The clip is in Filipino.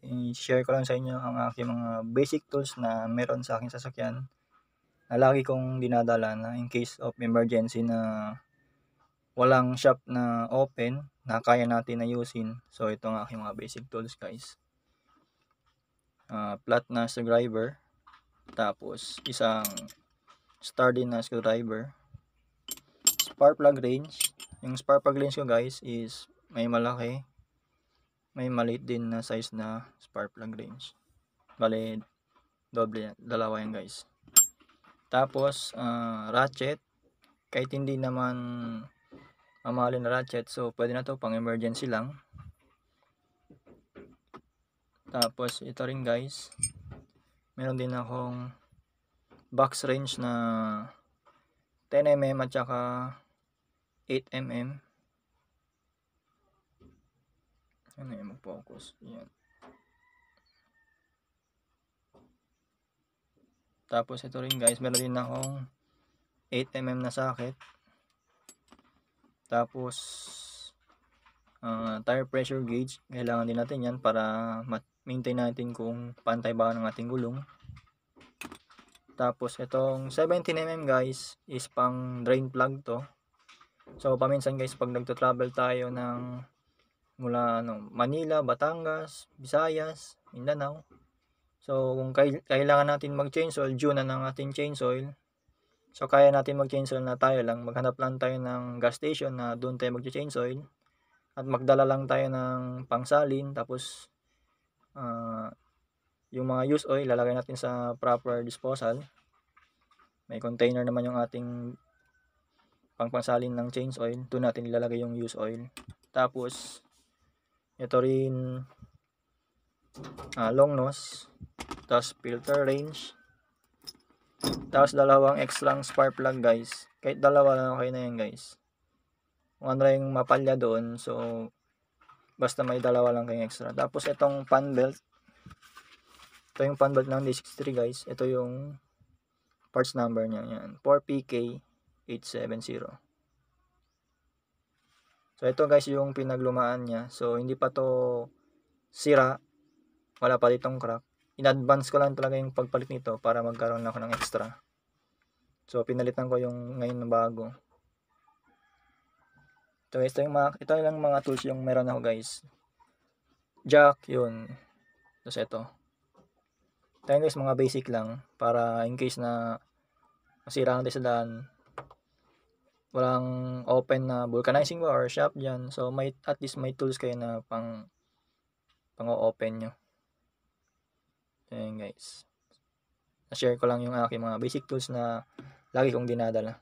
i-share ko lang sa inyo ang aking mga basic tools na meron sa aking sasakyan na lagi kong dinadala na in case of emergency na walang shop na open na kaya natin ayusin. So ito ang aking mga basic tools guys. Flat na screwdriver, tapos isang sturdy na screwdriver, spark plug range. Yung spark plug range ko guys is may malaki, may maliit din na size na spark plug range. Bale, doble, dalawa yan guys. Tapos ratchet, kahit hindi naman mamahalin na ratchet, so pwede na to pang emergency lang. Tapos ito rin guys, meron din akong box range na 10mm at saka 8mm. Ano yung mag-focus? Yan. Tapos ito rin guys, meron din akong 8mm na socket. Tapos tire pressure gauge, kailangan din natin yan para maintain natin kung pantay ba ng ating gulong. Tapos itong 17mm guys is pang drain plug to. So paminsan guys, pag nagto-travel tayo ng mula Manila, Batangas, Visayas, Mindanao, so kung kailangan natin mag-change oil, due na ng ating change oil, so kaya natin mag-change oil na tayo lang, maghanap lang tayo ng gas station na doon tayo mag-change oil, at magdala lang tayo ng pangsalin. Tapos yung mga used oil lalagay natin sa proper disposal. May container naman yung ating pangsalin ng change oil, doon natin ilalagay yung used oil. Tapos ito rin long nose, tapos filter range, tapos dalawang extra spark plug guys. Kahit dalawa lang okay na yan guys, kung ano yung mapalya doon, so basta may dalawa lang kayong extra. Tapos itong fan belt, ito yung fan belt ng D63 guys. Ito yung parts number niya, yan 4PK870. So ito guys yung pinaglumaan niya, so hindi pa to sira, wala pa ditong crack. In advance ko lang talaga yung pagpalit nito para magkaroon ako ng extra. So pinalitan ko yung ngayon na bago. Ito guys, ito lang mga tools yung meron ako guys. Jack, yun. Tapos ito. Ito guys, mga basic lang para in case na masira ang sa daan, walang open na vulcanizing ba or shop dyan. So at least may tools kayo na pang-open nyo. Ayan guys, na-share ko lang yung aking mga basic tools na lagi kong dinadala.